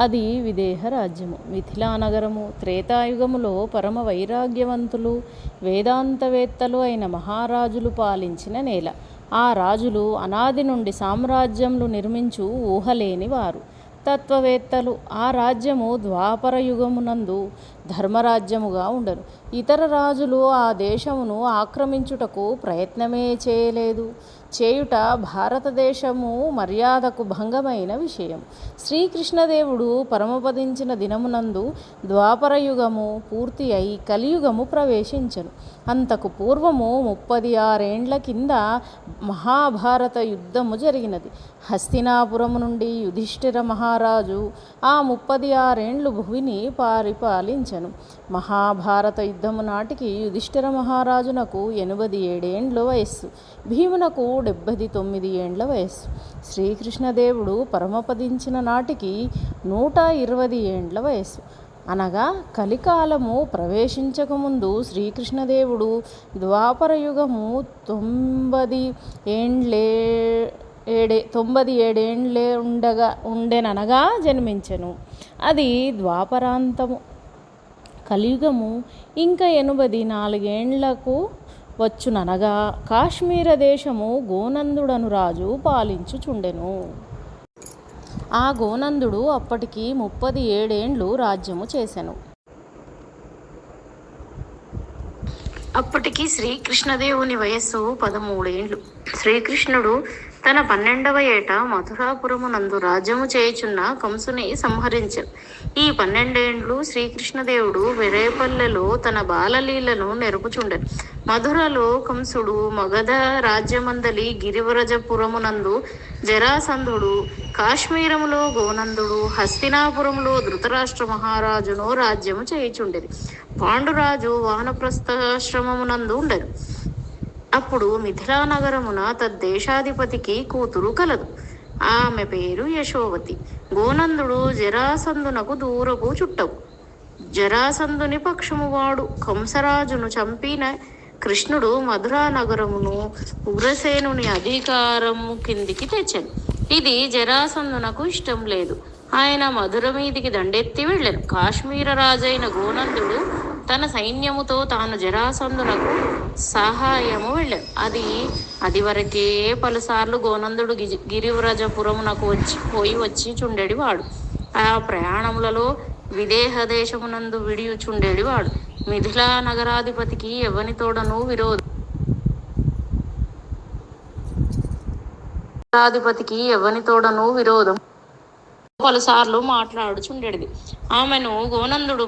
అది విదేహ రాజ్యము. మిథిలా నగరము త్రేతాయుగములో పరమ వైరాగ్యవంతులు వేదాంతవేత్తలు అయిన మహారాజులు పాలించిన నేల. ఆ రాజులు అనాది నుండి సామ్రాజ్యములు నిర్మించు ఊహలేని వారు, తత్వవేత్తలు. ఆ రాజ్యము ద్వాపర యుగమునందు ధర్మరాజ్యముగా ఉండను. ఇతర రాజులు ఆ దేశమును ఆక్రమించుటకు ప్రయత్నమే చేయలేదు. చేయుట భారతదేశము మర్యాదకు భంగమైన విషయం. శ్రీకృష్ణదేవుడు పరమపదించిన దినమునందు ద్వాపరయుగము పూర్తి అయి కలియుగము ప్రవేశించెను. అంతకు పూర్వము 36 ఏండ్ల కింద మహాభారత యుద్ధము జరిగినది. హస్తినాపురము నుండి యుధిష్ఠిర మహారాజు ఆ 36 ఏండ్లు భువిని పరిపాలించెను. మహాభారత యుద్ధము నాటికి యుధిష్ఠిర మహారాజునకు 87 ఏండ్ల వయస్సు, భీమునకు 79 ఏండ్ల వయస్సు. శ్రీకృష్ణదేవుడు పరమపదించిన నాటికి 120 ఏండ్ల వయస్సు. అనగా కలికాలము ప్రవేశించకముందు శ్రీకృష్ణదేవుడు ద్వాపరయుగము 97 ఏండ్లే ఉండెననగా జన్మించెను. అది ద్వాపరాంతము. కలియుగము ఇంకా 84 ఏండ్లకు వచ్చుననగా కాశ్మీర దేశము గోనందుడను రాజు పాలించుచుండెను. ఆ గోనందుడు అప్పటికి 37 ఏండ్లు రాజ్యము చేసెను. అప్పటికి శ్రీకృష్ణదేవుని వయస్సు 13 ఏండ్లు. శ్రీకృష్ణుడు తన 12వ ఏట మథురాపురమునందు రాజ్యము చేయుచున్న కంసుని సంహరించెను. ఈ 12 ఏండ్లు శ్రీకృష్ణదేవుడు వెరేపల్లెలో తన బాలలీలను నెరుపుచుండెను. మధురలో కంసుడు, మగధ రాజ్యమందలి గిరివ్రజపురమునందు జరాసంధుడు, కాశ్మీరములో గోనందుడు, హస్తినాపురములో ధృతరాష్ట్ర మహారాజును రాజ్యము చేయుచుండెను. పాండురాజు వానప్రస్థాశ్రమమునందు ఉండెను. అప్పుడు మిథిలా నగరమున తద్దేశాధిపతికి కూతురు కలదు. ఆమె పేరు యశోవతి. గోనందుడు జరాసంధునకు దూరపు చుట్టవు. జరాసంధుని పక్షము వాడు. కంసరాజును చంపిన కృష్ణుడు మధురా నగరమును ఉగ్రసేనుని అధికారము కిందికి తెచ్చెను. ఇది జరాసంధునకు ఇష్టం లేదు. ఆయన మధుర మీదికి దండెత్తి వెళ్ళెను. కాశ్మీర రాజైన గోనందుడు తన సైన్యముతో తాను జరాసంధునకు సహాయము వెళ్ళెను. అది వరకే పలుసార్లు గోనందుడు గిరివ్రజపురమునకు వచ్చి చుండెడివాడు. ఆ ప్రయాణములలో విదేహ దేశమునందు విడియుచుండెడివాడు. మిథిలా నగరాధిపతికి ఎవనితోడను విరోధం పలుసార్లు మాట్లాడుచుండెడిది. ఆమెను గోనందుడు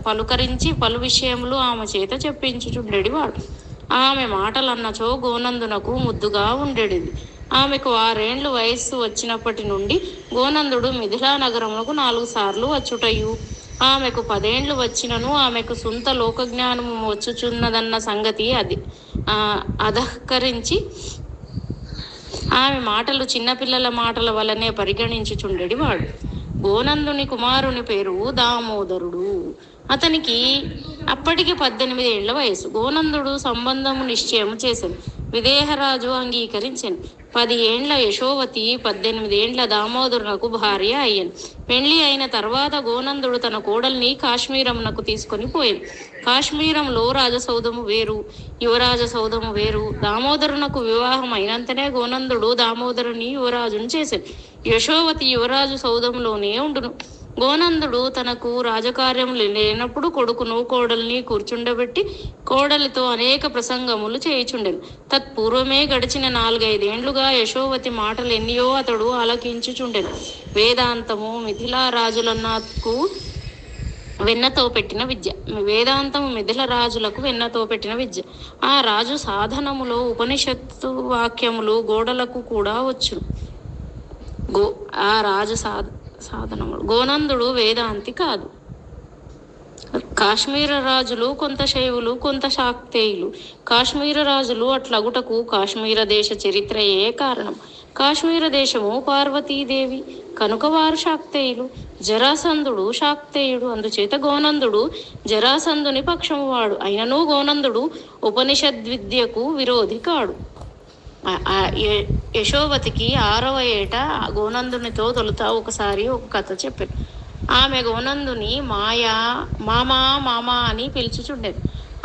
పలుకరించి పలు విషయములు ఆమె చేత చెప్పించుచుండెడివాడు. ఆమె మాటలన్నచో గోనందునకు ముద్దుగా ఉండేది. ఆమెకు 6 ఏండ్లు వయస్సు వచ్చినప్పటి నుండి గోనందుడు మిథిలా నగరమునకు 4 సార్లు వచ్చుటయు, ఆమెకు 10 ఏండ్లు వచ్చినను ఆమెకు సొంత లోకజ్ఞానము వచ్చుచున్నదన్న సంగతి అధఃకరించి ఆమె మాటలు చిన్నపిల్లల మాటల వలనే పరిగణించుచుండెడివాడు. గోనందుని కుమారుని పేరు దామోదరుడు. అతనికి అప్పటికి 18 ఏండ్ల వయసు. గోనందుడు సంబంధము నిశ్చయము చేశాను. విదేహరాజు అంగీకరించెను. 10 ఏండ్ల యశోవతి 18 ఏండ్ల దామోదరునకు భార్య అయ్యను. పెళ్లి అయిన తర్వాత గోనందుడు తన కోడల్ని కాశ్మీరమునకు తీసుకొని పోయాను. కాశ్మీరంలో రాజసౌధము వేరు, యువరాజ సౌధము వేరు. దామోదరునకు వివాహం అయినంతనే గోనందుడు దామోదరుని యువరాజును చేశాను. యశోవతి యువరాజు సౌధంలోనే ఉండును. గోనందుడు తనకు రాజకార్యములు లేనప్పుడు కొడుకును కోడల్ని కూర్చుండబెట్టి కోడలితో అనేక ప్రసంగములు చేయుచుండెను. తత్పూర్వమే గడిచిన 4-5 ఏండ్లుగా యశోవతి మాటలు ఎన్నియో అతడు ఆలకించుచుండెను. వేదాంతము మిథిలా రాజులకు వెన్నతో పెట్టిన విద్య. ఆ రాజు సాధనములో ఉపనిషత్తు వాక్యములు గోడలకు కూడా వచ్చును. సాధనములు. గోనందుడు వేదాంతి కాదు. కాశ్మీర రాజులు కొంత శైవులు, కొంత శాక్తేయులు. కాశ్మీర రాజులు అట్లగుటకు కాశ్మీర దేశ చరిత్రయే కారణం. కాశ్మీర దేశము పార్వతీదేవి కనుక వారు శాక్తేయులు. జరాసంధుడు శాక్తేయుడు. అందుచేత గోనందుడు జరాసంధుని పక్షము వాడు. అయినను గోనందుడు ఉపనిషద్విద్యకు విరోధి కాడు. యశోవతికి 6వ ఏట గోనందునితో తొలుత ఒకసారి ఒక కథ చెప్పారు. ఆమె గోనందుని మామా మామా అని పిలుచుచుండేది.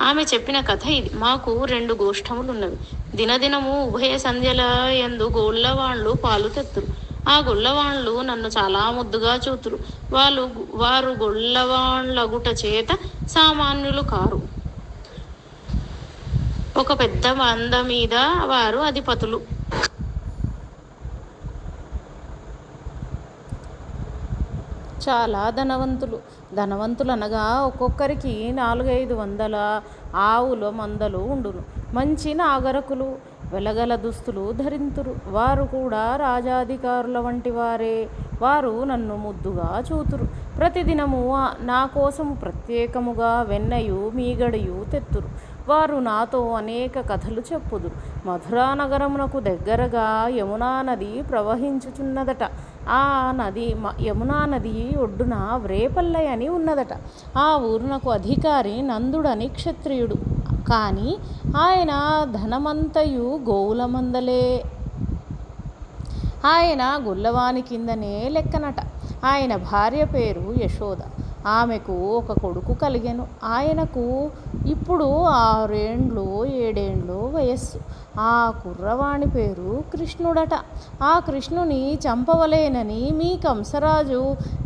ఆమె చెప్పిన కథ ఇది. మాకు 2 గోష్ఠములు ఉన్నవి. దినదినము ఉభయ సంధ్యల యందు గోళ్ళవాళ్ళు పాలు తెత్తురు. ఆ గొల్లవాళ్ళు నన్ను చాలా ముద్దుగా చూతురు. వారు గొల్లవాళ్ళగుట చేత సామాన్యులు కారు. ఒక పెద్ద మంద మీద వారు అధిపతులు. చాలా ధనవంతులు అనగా ఒక్కొక్కరికి 400-500 ఆవుల మందలు ఉండును. మంచి నాగరకులు, వెలగల దుస్తులు ధరింతురు. వారు కూడా రాజాధికారుల వంటి వారే. వారు నన్ను ముద్దుగా చూతురు. ప్రతిదినము నా కోసము ప్రత్యేకముగా వెన్నయు మీగడయు తెత్తురు. వారు నాతో అనేక కథలు చెప్పుదురు. మధురా నగరమునకు దగ్గరగా యమునా నది ప్రవహించుచున్నదట. ఆ నది యమునా నది ఒడ్డున వ్రేపల్లె అని ఉన్నదట. ఆ ఊరునకు అధికారి నందుడని క్షత్రియుడు. కానీ ఆయన ధనమంతయు గోవుల మందలే. ఆయన గొల్లవాని కిందనే లెక్కనట. ఆయన భార్య పేరు యశోద. ఆమెకు ఒక కొడుకు కలిగెను. ఆయనకు ఇప్పుడు 6-7 వయస్సు. ఆ కుర్రవాణి పేరు కృష్ణుడట. ఆ కృష్ణుని చంపవలేనని మీ కంసరాజు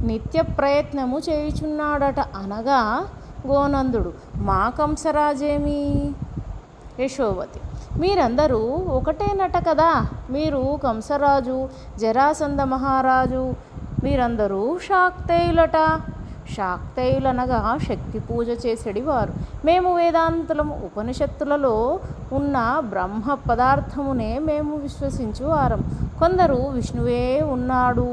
నిత్య ప్రయత్నము చేయుచున్నాడట అనగా గోనందుడు, మా కంసరాజేమి? యశోవతి, మీరందరూ ఒకటేనట కదా. మీరు కంసరాజు, జరాసంధ మహారాజు, మీరందరూ శాక్తేయులట. శాక్తేయులనగా శక్తి పూజ చేసేడివారు. మేము వేదాంతులము. ఉపనిషత్తులలో ఉన్న బ్రహ్మ పదార్థమునే మేము విశ్వసించు వారం. కొందరు విష్ణువే ఉన్నాడు,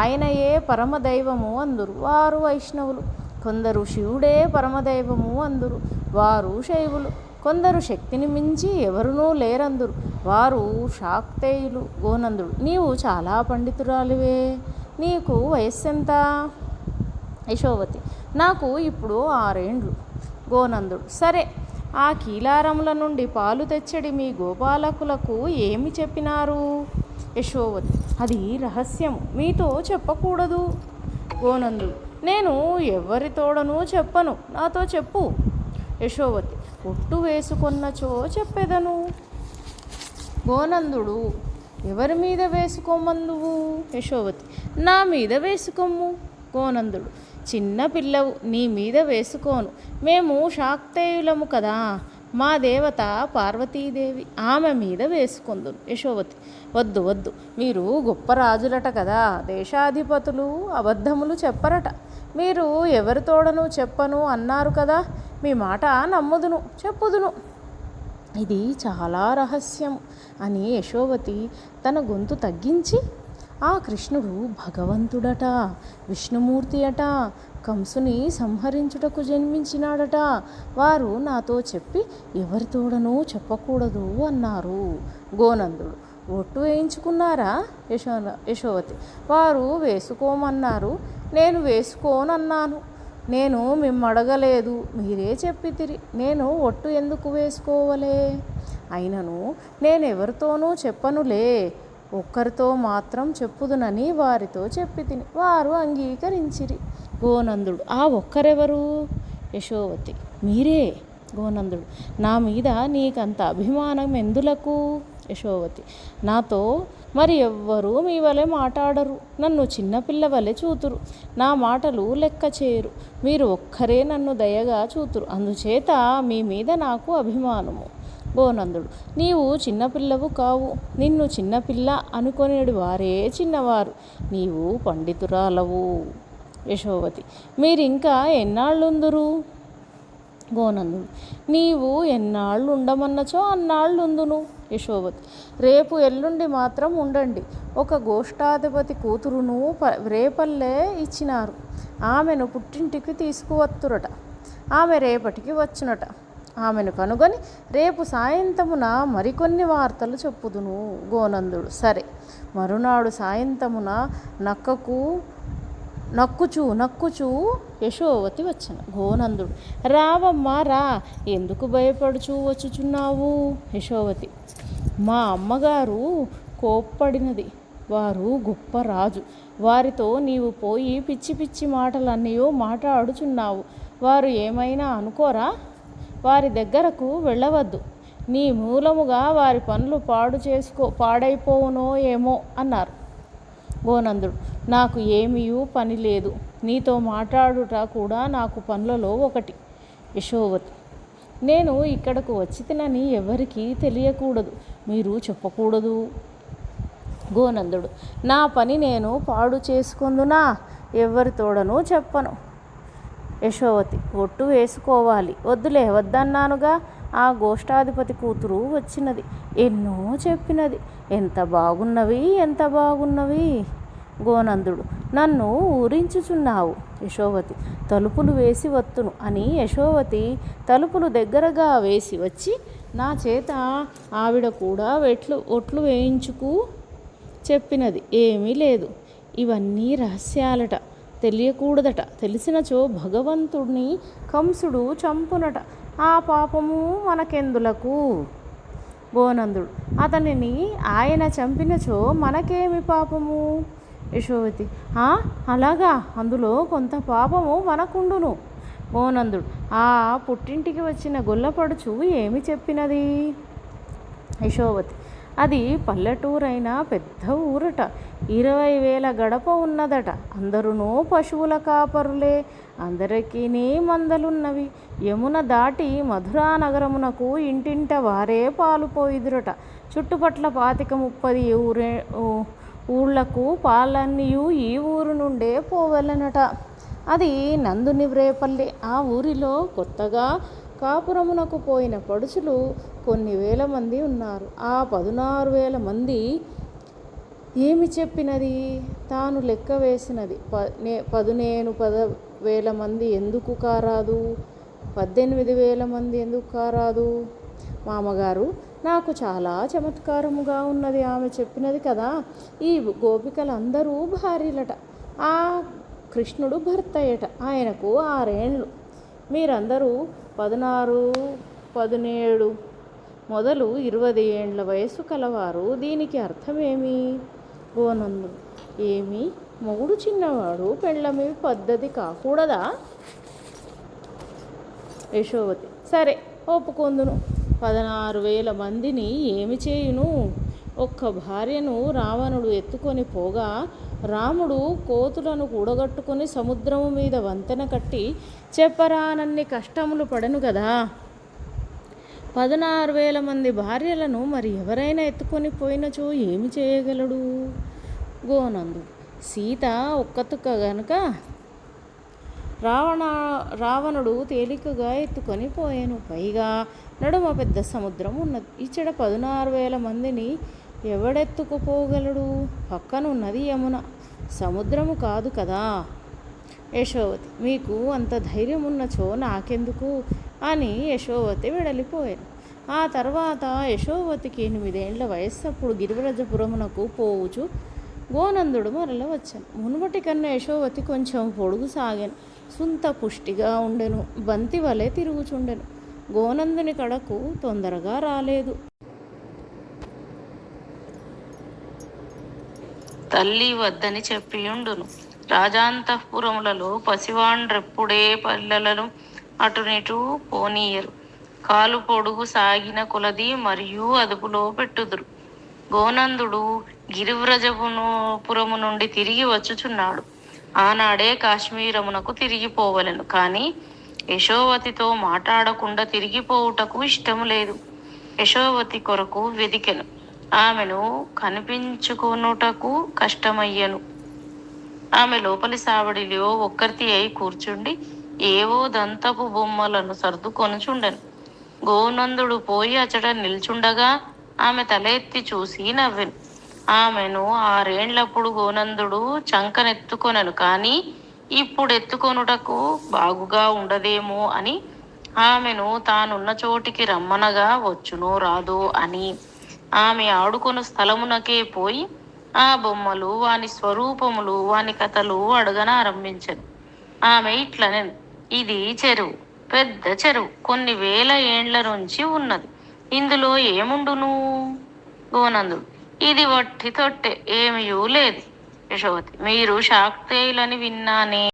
ఆయనయే పరమదైవము అందురు, వారు వైష్ణవులు. కొందరు శివుడే పరమదైవము అందురు, వారు శైవులు. కొందరు శక్తిని మించి ఎవరునూ లేరందురు, వారు శాక్తేయులు. గోనందుడు, నీవు చాలా పండితురాలివే. నీకు వయస్సెంత? యశోవతి, నాకు ఇప్పుడు 6 ఏండ్లు. గోనందుడు, సరే, ఆ కీలారముల నుండి పాలు తెచ్చడి మీ గోపాలకులకు ఏమి చెప్పినారు? యశోవతి, అది రహస్యము, మీతో చెప్పకూడదు. గోనందుడు, నేను ఎవరితోడనూ చెప్పను, నాతో చెప్పు. యశోవతి, ఒట్టు వేసుకొన్నచో చెప్పెదను. గోనందుడు, ఎవరి మీద వేసుకోమందువు? యశోవతి, నా మీద వేసుకోము. గోనందుడు, చిన్న పిల్లవు, నీ మీద వేసుకోను. మేము శాక్తేయులము కదా. మా దేవత పార్వతీదేవి, ఆమె మీద వేసుకుందును. యశోవతి, వద్దు వద్దు, మీరు గొప్ప రాజులట కదా. దేశాధిపతులు అబద్ధములు చెప్పరట. మీరు ఎవరితోడను చెప్పను అన్నారు కదా. మీ మాట నమ్ముదును, చెప్పుదును. ఇది చాలా రహస్యం అని యశోవతి తన గొంతు తగ్గించి, ఆ కృష్ణుడు భగవంతుడట, విష్ణుమూర్తి అట, కంసుని సంహరించుటకు జన్మించినాడట. వారు నాతో చెప్పి ఎవరితోడనూ చెప్పకూడదు అన్నారు. గోనందుడు, ఒట్టు వేయించుకున్నారా? యశోవతి, వారు వేసుకోమన్నారు, నేను వేసుకోనన్నాను. నేను మిమ్మడగలేదు, మీరే చెప్పితిరి. నేను ఒట్టు ఎందుకు వేసుకోవలే? అయినను నేనెవరితోనూ చెప్పనులే, ఒక్కరితో మాత్రం చెప్పుదునని వారితో చెప్పి తిని, వారు అంగీకరించిరి. గోనందుడు, ఆ ఒక్కరెవరు? యశోవతి, మీరే. గోనందుడు, నా మీద నీకంత అభిమానం ఎందులకు? యశోవతి, నాతో మరి ఎవ్వరూ మీ వలె మాట్లాడరు, నన్ను చిన్నపిల్ల వలె చూతురు, నా మాటలు లెక్క చేయరు. మీరు ఒక్కరే నన్ను దయగా చూతురు, అందుచేత మీ మీద నాకు అభిమానము. గోనందుడు, నీవు చిన్నపిల్లవు కావు, నిన్ను చిన్నపిల్ల అనుకొనేడు వారే చిన్నవారు, నీవు పండితురాలవు. యశోవతి, మీరింకా ఎన్నాళ్ళుందురు? గోనందుడు, నీవు ఎన్నాళ్ళు ఉండమన్నచో అన్నాళ్ళుందును. యశోవతి, రేపు ఎల్లుండి మాత్రం ఉండండి. ఒక గోష్ఠాధిపతి కూతురును రేపల్లే ఇచ్చినారు. ఆమెను పుట్టింటికి తీసుకువత్తురట. ఆమె రేపటికి వచ్చునట. ఆమెను కనుగొని రేపు సాయంతమున మరికొన్ని వార్తలు చెప్పుదును. గోనందుడు, సరే. మరునాడు సాయంతమున నక్కుచూ యశోవతి వచ్చెను. గోనందుడు, రావమ్మా రా, ఎందుకు భయపడుచూ వచ్చుచున్నావు? యశోవతి, మా అమ్మగారు కోప్పడినది. వారు గొప్ప రాజు. వారితో నీవు పోయి పిచ్చి పిచ్చి మాటలన్నయో మాట్లాడుచున్నావు. వారు ఏమైనా అనుకోరా? వారి దగ్గరకు వెళ్ళవద్దు. నీ మూలముగా వారి పనులు పాడైపోవునో ఏమో అన్నారు. గోనందుడు, నాకు ఏమీయూ పని లేదు. నీతో మాట్లాడుట కూడా నాకు పనులలో ఒకటి. యశోవతి, నేను ఇక్కడకు వచ్చితినని ఎవరికీ తెలియకూడదు. మీరు చెప్పకూడదు. గోనందుడు, నా పని నేను పాడు చేసుకుందునా? ఎవరితోడనూ చెప్పను. యశోవతి, ఒట్టు వేసుకోవాలి. వద్దులే, వద్దన్నానుగా. ఆ గోష్ఠాధిపతి కూతురు వచ్చినది. ఎన్నో చెప్పినది. ఎంత బాగున్నవి, ఎంత బాగున్నవి. గోనందుడు, నన్ను ఊరించుచున్నావు. యశోవతి, తలుపులు వేసి వత్తును అని యశోవతి తలుపులు దగ్గరగా వేసి వచ్చి నా చేత ఆవిడ కూడా ఒట్లు వేయించుకు చెప్పినది. ఏమీ లేదు. ఇవన్నీ రహస్యాలట, తెలియకూడదట. తెలిసినచో భగవంతుడిని కంసుడు చంపునట. ఆ పాపము మనకెందులకు? గోనందుడు, అతనిని ఆయన చంపినచో మనకేమి పాపము? యశోవతి, అలాగా, అందులో కొంత పాపము మనకుండును. గోనందుడు, ఆ పుట్టింటికి వచ్చిన గొల్లపడుచు ఏమి చెప్పినది? యశోవతి, అది పల్లెటూరైన పెద్ద ఊరట. 20,000 గడప ఉన్నదట. అందరూ పశువుల కాపరులే. అందరికీ మందలున్నవి. యమున దాటి మధురా నగరమునకు ఇంటింట వారే పాలు పోయిదురట. చుట్టుపట్ల 25-30 ఊళ్ళకు పాలన్నీయు ఈ ఊరు నుండే పోవలనట. అది నందునివ్రేపల్లి. ఆ ఊరిలో కొత్తగా కాపురమునకు పోయిన పడుచులు కొన్ని వేల మంది ఉన్నారు. ఆ 16,000 మంది ఏమి చెప్పినది? తాను లెక్క వేసినది. 10,000 మంది ఎందుకు కారాదు? 18,000 మంది ఎందుకు కారాదు? మామగారు, నాకు చాలా చమత్కారముగా ఉన్నది. ఆమె చెప్పినది కదా. ఈ గోపికలందరూ భార్యలట. ఆ కృష్ణుడు భర్తయట. ఆయనకు 6 ఏండ్లు. మీరందరూ 16, 17 మొదలు 20 ఏండ్ల వయస్సు కలవారు. దీనికి అర్థమేమి? గోనందుడు, ఏమి, మొగుడు చిన్నవాడు, పెండ్లమి పద్ధతి కాకూడదా? యశోవతి, సరే, ఒప్పుకొందును. 16,000 మందిని ఏమి చేయును? ఒక్క భార్యను రావణుడు ఎత్తుకొని పోగా రాముడు కోతులను కూడగట్టుకొని సముద్రము మీద వంతెన కట్టి చెప్పరానన్ని కష్టములు పడను కదా. 16,000 మంది భార్యలను మరి ఎవరైనా ఎత్తుకొని పోయినచో ఏమి చేయగలడు? గోనందుడు, సీత ఒక్కతుక్క గనుక రావణుడు తేలికగా ఎత్తుకొని పోయాను. పైగా నడుమ పెద్ద సముద్రం ఉన్నది. ఇచ్చట 16,000 మందిని ఎవడెత్తుకుపోగలడు? పక్కనున్నది యమున, సముద్రము కాదు కదా. యశోవతి, మీకు అంత ధైర్యం ఉన్నచో నాకెందుకు అని యశోవతి వెడలిపోయాను. ఆ తర్వాత యశోవతికి 8 ఏండ్ల వయస్సప్పుడు గిరివ్రజపురమునకు పోవుచు గోనందుడు మరల వచ్చాను. మునుపటి కన్నా యశోవతి కొంచెం పొడుగు సాగాను. సుంత పుష్టిగా ఉండెను. బంతి వలె తిరుగుచుండెను. గోనందుని కడకు తొందరగా రాలేదు. తల్లి వద్దని చెప్పియుండును. రాజాంతఃపురములలో పసివాండ్రెప్పుడే పల్లెలను అటునిటు పోనీయరు. కాలు పొడుగు సాగిన కొలది మరియు అదుపులో పెట్టుదురు. గోనందుడు గిరివ్రజపురము నుండి తిరిగి వచ్చుచున్నాడు. ఆనాడే కాశ్మీరమునకు తిరిగిపోవలెను. కానీ యశోవతితో మాట్లాడకుండా తిరిగిపోవుటకు ఇష్టము లేదు. యశోవతి కొరకు వెదికెను. ఆమెను కనిపించుకొనుటకు కష్టమయ్యను. ఆమె లోపలి సావడిలో ఒక్కర్తి అయి కూర్చుండి ఏవో దంతపు బొమ్మలను సర్దుకొనుచుండెను. గోనందుడు పోయి అచట నిల్చుండగా ఆమె తల ఎత్తి చూసి నవ్వెను. ఆమెను 6 ఏండ్లప్పుడు గోనందుడు చంకనెత్తుకొనెను. కానీ ఇప్పుడు ఎత్తుకొనుటకు బాగుగా ఉండదేమో అని ఆమెను తానున్న చోటికి రమ్మనగా వచ్చునో రాదో అని ఆమె ఆడుకొను స్థలమునకే పోయి ఆ బొమ్మలు, వాని స్వరూపములు, వాని కథలు అడగనారంభించెను. ఆమె ఇట్లనెను, ఇది చెరువు, పెద్ద చెరువు, కొన్ని వేల ఏండ్ల నుంచి ఉన్నది. ఇందులో ఏముండును? గోనందుడు: ఇది వట్టి తొట్టె, ఏమీ లేదు. యశోవతి: మీరు శాక్తేయులని విన్నానే.